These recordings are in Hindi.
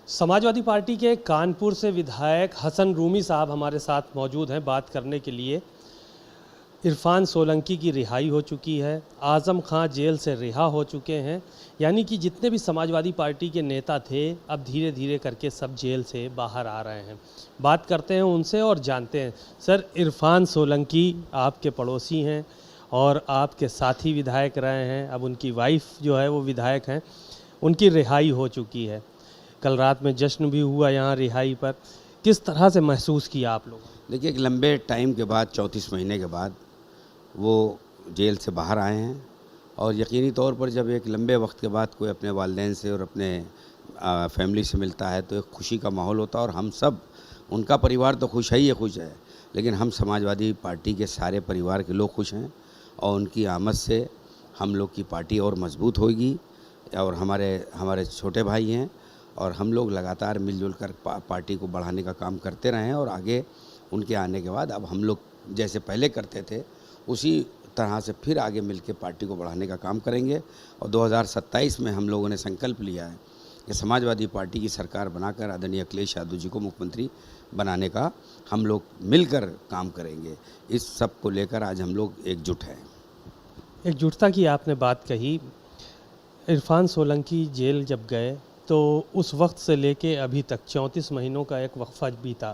समाजवादी पार्टी के कानपुर से विधायक हसन रूमी साहब हमारे साथ मौजूद हैं बात करने के लिए। इरफान सोलंकी की रिहाई हो चुकी है, आज़म खां जेल से रिहा हो चुके हैं, यानी कि जितने भी समाजवादी पार्टी के नेता थे अब धीरे धीरे करके सब जेल से बाहर आ रहे हैं। बात करते हैं उनसे और जानते हैं। सर, इरफान सोलंकी आपके पड़ोसी हैं और आपके साथी विधायक रहे हैं, अब उनकी वाइफ जो है वो विधायक हैं, उनकी रिहाई हो चुकी है। कल रात में जश्न भी हुआ यहाँ रिहाई पर। किस तरह से महसूस किया आप लोगों ने? देखिए, एक लंबे टाइम के बाद 34 महीने के बाद वो जेल से बाहर आए हैं और यकीनी तौर पर जब एक लंबे वक्त के बाद कोई अपने वालिदैन से और अपने फैमिली से मिलता है तो एक खुशी का माहौल होता है। और हम सब, उनका परिवार तो खुश है, लेकिन हम समाजवादी पार्टी के सारे परिवार के लोग खुश हैं और उनकी आमद से हम लोग की पार्टी और मजबूत होगी। और हमारे छोटे भाई हैं और हम लोग लगातार मिलजुल कर पार्टी को बढ़ाने का काम करते रहे हैं। और आगे उनके आने के बाद अब हम लोग जैसे पहले करते थे उसी तरह से फिर आगे मिलकर पार्टी को बढ़ाने का काम करेंगे। और 2027 में हम लोगों ने संकल्प लिया है कि समाजवादी पार्टी की सरकार बनाकर आदरणीय अखिलेश यादव जी को मुख्यमंत्री बनाने का हम लोग मिलकर काम करेंगे। इस सब को लेकर आज हम लोग एकजुट हैं। एकजुटता की आपने बात कही। इरफान सोलंकी जेल जब गए तो उस वक्त से लेके अभी तक 34 महीनों का एक वक्फा बीता।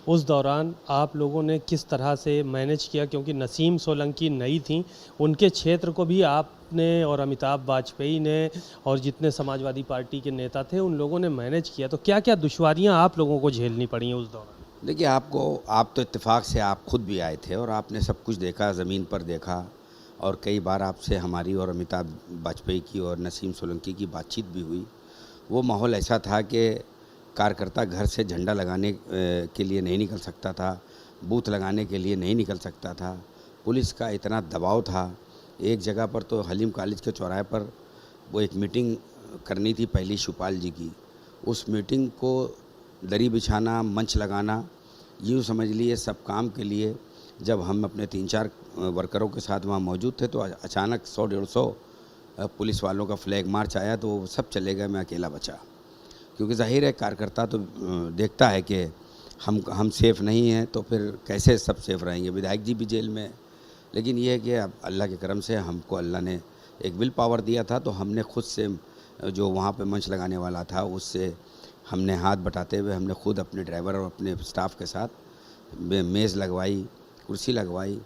उस दौरान आप लोगों ने किस तरह से मैनेज किया, क्योंकि नसीम सोलंकी नई थी, उनके क्षेत्र को भी आपने और अमिताभ वाजपेयी ने और जितने समाजवादी पार्टी के नेता थे उन लोगों ने मैनेज किया, तो क्या क्या दुश्वारियां आप लोगों को झेलनी पड़ी हैं उस दौरान? देखिए, आप तो इत्तेफाक से आप खुद भी आए थे और आपने सब कुछ देखा, ज़मीन पर देखा। और कई बार आपसे हमारी और अमिताभ वाजपेयी की और नसीम सोलंकी की बातचीत भी हुई। वो माहौल ऐसा था कि कार्यकर्ता घर से झंडा लगाने के लिए नहीं निकल सकता था, बूथ लगाने के लिए नहीं निकल सकता था। पुलिस का इतना दबाव था। एक जगह पर तो हलीम कॉलेज के चौराहे पर वो एक मीटिंग करनी थी पहली शिवपाल जी की। उस मीटिंग को दरी बिछाना, मंच लगाना, यूँ समझ लिए सब काम के लिए जब हम अपने 3-4 वर्करों के साथ वहाँ मौजूद थे तो अचानक 100-150 पुलिस वालों का फ्लैग मार्च आया तो वो सब चले गए, मैं अकेला बचा। क्योंकि जाहिर है कार्यकर्ता तो देखता है कि हम सेफ़ नहीं हैं तो फिर कैसे सब सेफ़ रहेंगे। विधायक जी भी जेल में। लेकिन ये है कि अब अल्लाह के करम से हमको अल्लाह ने एक विल पावर दिया था तो हमने खुद से जो वहाँ पे मंच लगाने वाला था उससे हमने हाथ बटाते हुए हमने खुद अपने ड्राइवर और अपने स्टाफ के साथ मेज़ लगवाई, कुर्सी लगवाई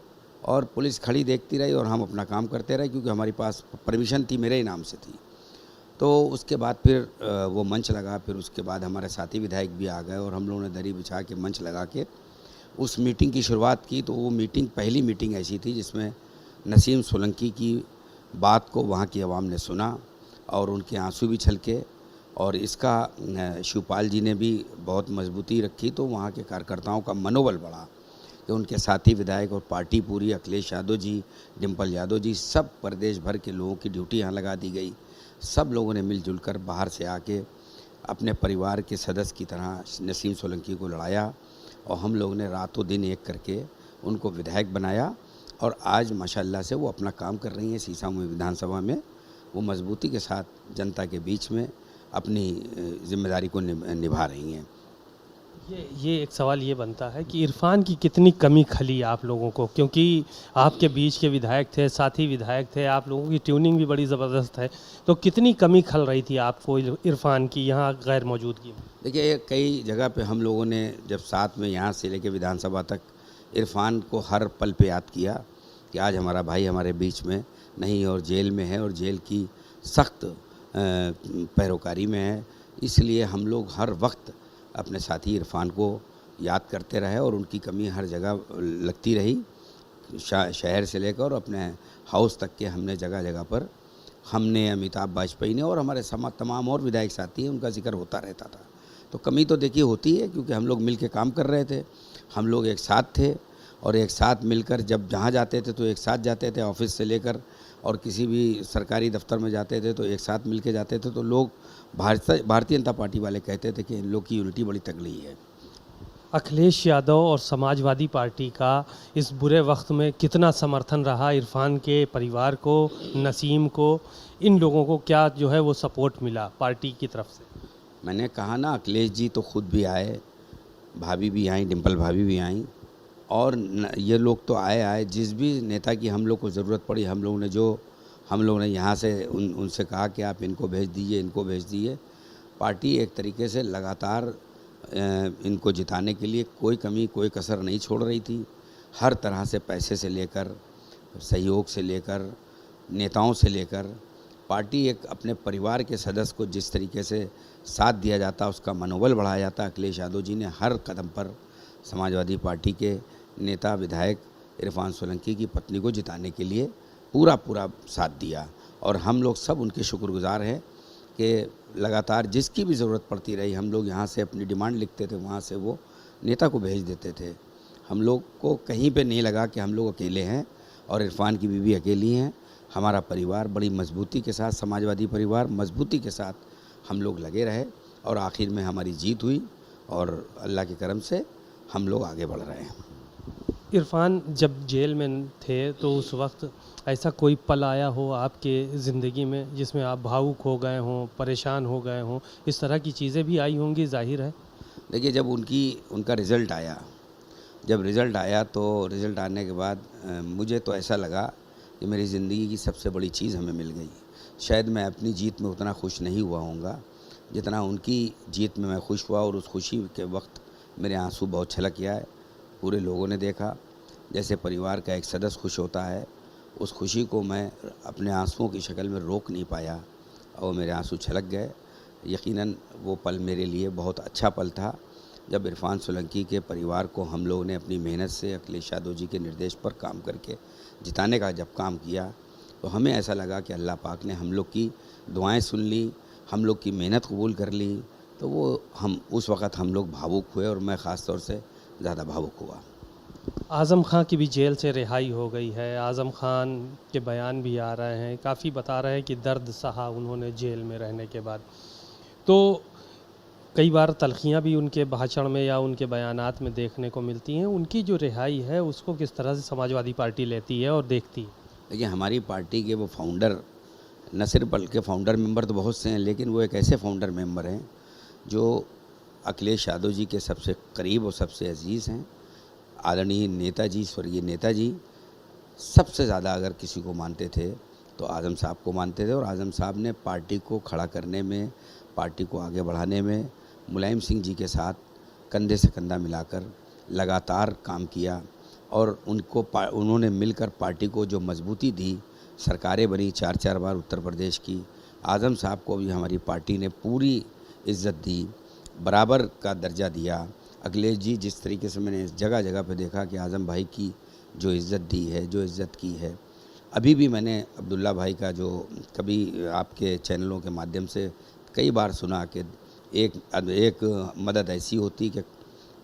और पुलिस खड़ी देखती रही और हम अपना काम करते रहे, क्योंकि हमारे पास परमिशन थी, मेरे ही नाम से थी। तो उसके बाद फिर वो मंच लगा। फिर उसके बाद हमारे साथी विधायक भी आ गए और हम लोगों ने दरी बिछा के मंच लगा के उस मीटिंग की शुरुआत की। तो वो मीटिंग पहली मीटिंग ऐसी थी जिसमें नसीम सोलंकी की बात को वहाँ की आवाम ने सुना और उनके आंसू भी छलके। और इसका शिवपाल जी ने भी बहुत मजबूती रखी तो वहाँ के कार्यकर्ताओं का मनोबल बढ़ा कि उनके साथी विधायक और पार्टी पूरी, अखिलेश यादव जी, डिम्पल यादव जी, सब प्रदेश भर के लोगों की ड्यूटी यहाँ लगा दी गई। सब लोगों ने मिलजुल कर बाहर से आके अपने परिवार के सदस्य की तरह नसीम सोलंकी को लड़ाया और हम लोगों ने रातों दिन एक करके उनको विधायक बनाया। और आज माशाल्लाह से वो अपना काम कर रही हैं सीसामऊ विधानसभा में। वो मजबूती के साथ जनता के बीच में अपनी जिम्मेदारी को निभा रही हैं। ये एक सवाल ये बनता है कि इरफान की कितनी कमी खली आप लोगों को, क्योंकि आपके बीच के विधायक थे, साथी विधायक थे, आप लोगों की ट्यूनिंग भी बड़ी ज़बरदस्त है, तो कितनी कमी खल रही थी आपको इरफान की यहाँ गैर मौजूदगी में? देखिए, कई जगह पे हम लोगों ने जब साथ में यहाँ से लेके विधानसभा तक इरफान को हर पल पे याद किया कि आज हमारा भाई हमारे बीच में नहीं और जेल में है और जेल की सख्त पैरोकारी में है। इसलिए हम लोग हर वक्त अपने साथी इरफान को याद करते रहे और उनकी कमी हर जगह लगती रही। शहर से लेकर और अपने हाउस तक के हमने जगह जगह पर हमने, अमिताभ वाजपेयी ने और हमारे तमाम और विधायक साथी हैं, उनका जिक्र होता रहता था। तो कमी तो देखिए होती है, क्योंकि हम लोग मिल के काम कर रहे थे, हम लोग एक साथ थे और एक साथ मिलकर जब जहाँ जाते थे तो एक साथ जाते थे, ऑफिस से लेकर और किसी भी सरकारी दफ्तर में जाते थे तो एक साथ मिल के जाते थे। तो लोग भारतीय जनता पार्टी वाले कहते थे कि इन लोग की यूनिटी बड़ी तगड़ी है। अखिलेश यादव और समाजवादी पार्टी का इस बुरे वक्त में कितना समर्थन रहा इरफान के परिवार को, नसीम को, इन लोगों को क्या जो है वो सपोर्ट मिला पार्टी की तरफ से? मैंने कहा ना, अखिलेश जी तो खुद भी आए, भाभी भी आई, डिम्पल भाभी भी आई, और ये लोग तो आए जिस भी नेता की हम लोग को ज़रूरत पड़ी, हम लोगों ने यहाँ से उनसे कहा कि आप इनको भेज दीजिए, इनको भेज दीजिए। पार्टी एक तरीके से लगातार इनको जिताने के लिए कोई कमी कोई कसर नहीं छोड़ रही थी। हर तरह से, पैसे से लेकर, सहयोग से लेकर, नेताओं से लेकर, पार्टी एक अपने परिवार के सदस्य को जिस तरीके से साथ दिया जाता, उसका मनोबल बढ़ाया जाता, अखिलेश यादव जी ने हर कदम पर समाजवादी पार्टी के नेता विधायक इरफान सोलंकी की पत्नी को जिताने के लिए पूरा साथ दिया। और हम लोग सब उनके शुक्रगुजार हैं कि लगातार जिसकी भी ज़रूरत पड़ती रही, हम लोग यहाँ से अपनी डिमांड लिखते थे, वहाँ से वो नेता को भेज देते थे। हम लोग को कहीं पे नहीं लगा कि हम लोग अकेले हैं और इरफान की बीवी अकेली हैं। हमारा परिवार बड़ी मजबूती के साथ, समाजवादी परिवार मजबूती के साथ हम लोग लगे रहे, और आखिर में हमारी जीत हुई, और अल्लाह के करम से हम लोग आगे बढ़ रहे हैं। इरफान जब जेल में थे तो उस वक्त ऐसा कोई पल आया हो आपके ज़िंदगी में जिसमें आप भावुक हो गए हों, परेशान हो गए हों? इस तरह की चीज़ें भी आई होंगी, ज़ाहिर है। देखिए, जब उनका रिज़ल्ट आया तो रिज़ल्ट आने के बाद मुझे तो ऐसा लगा कि मेरी ज़िंदगी की सबसे बड़ी चीज़ हमें मिल गई। शायद मैं अपनी जीत में उतना खुश नहीं हुआ होऊंगा जितना उनकी जीत में मैं खुश हुआ, और उस खुशी के वक्त मेरे आंसू बहुत छलक आए। पूरे लोगों ने देखा, जैसे परिवार का एक सदस्य खुश होता है, उस खुशी को मैं अपने आंसुओं की शक्ल में रोक नहीं पाया, और मेरे आंसू छलक गए। यकीनन वो पल मेरे लिए बहुत अच्छा पल था, जब इरफान सोलंकी के परिवार को हम लोगों ने अपनी मेहनत से अखिलेश यादव जी के निर्देश पर काम करके जिताने का जब काम किया, तो हमें ऐसा लगा कि अल्लाह पाक ने हम लोग की दुआएं सुन ली, हम लोग की मेहनत कबूल कर ली। तो वो हम उस वक़्त हम लोग भावुक हुए, और मैं ख़ास तौर से ज़्यादा भावुक हुआ। आज़म खां की भी जेल से रिहाई हो गई है। आज़म खान के बयान भी आ रहे हैं, काफ़ी बता रहे हैं कि दर्द सहा उन्होंने जेल में रहने के बाद। तो कई बार तल्खियाँ भी उनके भाषण में या उनके बयानात में देखने को मिलती हैं। उनकी जो रिहाई है उसको किस तरह से समाजवादी पार्टी लेती है और देखती है? देखिए, हमारी पार्टी के वो फाउंडर, न सिर्फ बल्कि फाउंडर मेंबर तो बहुत से हैं, लेकिन वो एक ऐसे फाउंडर मेंबर हैं जो अखिलेश यादव जी के सबसे करीब और सबसे अजीज़ हैं। आदरणीय नेताजी, स्वर्गीय नेताजी सबसे ज़्यादा अगर किसी को मानते थे तो आज़म साहब को मानते थे, और आज़म साहब ने पार्टी को खड़ा करने में, पार्टी को आगे बढ़ाने में मुलायम सिंह जी के साथ कंधे से कंधा मिलाकर लगातार काम किया, और उन्होंने मिलकर पार्टी को जो मजबूती दी, सरकारें बनी 4-4 बार उत्तर प्रदेश की। आज़म साहब को भी हमारी पार्टी ने पूरी इज़्ज़त दी, बराबर का दर्जा दिया। अखिलेश जी, जिस तरीके से मैंने जगह जगह पे देखा कि आज़म भाई की जो इज़्ज़त दी है, जो इज़्ज़त की है, अभी भी मैंने अब्दुल्ला भाई का जो कभी आपके चैनलों के माध्यम से कई बार सुना कि एक मदद ऐसी होती कि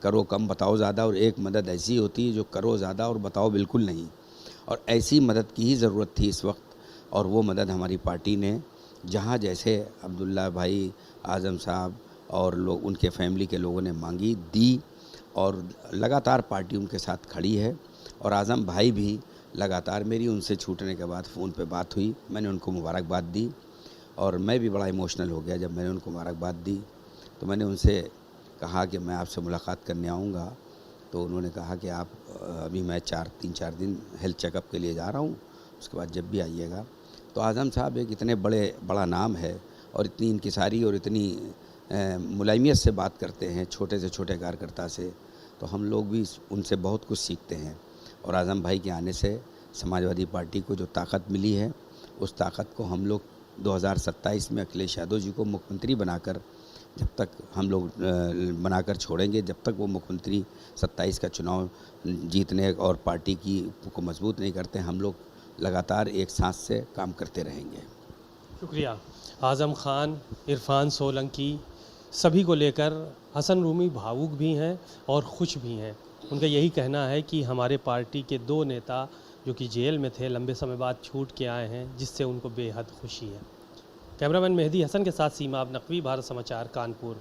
करो कम बताओ ज़्यादा, और एक मदद ऐसी होती है जो करो ज़्यादा और बताओ बिल्कुल नहीं। और ऐसी मदद की ही ज़रूरत थी इस वक्त, और वो मदद हमारी पार्टी ने, जहाँ जैसे अब्दुल्ला भाई, आज़म साहब और लोग उनके फैमिली के लोगों ने मांगी, दी, और लगातार पार्टी उनके साथ खड़ी है। और आज़म भाई भी लगातार, मेरी उनसे छूटने के बाद फ़ोन पे बात हुई, मैंने उनको मुबारकबाद दी, और मैं भी बड़ा इमोशनल हो गया जब मैंने उनको मुबारकबाद दी। तो मैंने उनसे कहा कि मैं आपसे मुलाकात करने आऊँगा, तो उन्होंने कहा कि आप अभी मैं 3-4 दिन हेल्थ चेकअप के लिए जा रहा हूँ, उसके बाद जब भी आइएगा। तो आज़म साहब एक इतने बड़ा नाम है, और इतनी इंकिसारी और इतनी मुलायमियत से बात करते हैं छोटे से छोटे कार्यकर्ता से, तो हम लोग भी उनसे बहुत कुछ सीखते हैं। और आज़म भाई के आने से समाजवादी पार्टी को जो ताकत मिली है, उस ताकत को हम लोग 2027 में अखिलेश यादव जी को मुख्यमंत्री बनाकर, जब तक हम लोग बनाकर छोड़ेंगे, जब तक वो मुख्यमंत्री 27 का चुनाव जीतने और पार्टी की को मजबूत नहीं करते, हम लोग लगातार एक सांस से काम करते रहेंगे। शुक्रिया। आज़म खान, इरफान सोलंकी, सभी को लेकर हसन रूमी भावुक भी हैं और खुश भी हैं। उनका यही कहना है कि हमारे पार्टी के 2 नेता जो कि जेल में थे, लंबे समय बाद छूट के आए हैं, जिससे उनको बेहद खुशी है। कैमरामैन मेहदी हसन के साथ सीमा अब नकवी, भारत समाचार, कानपुर।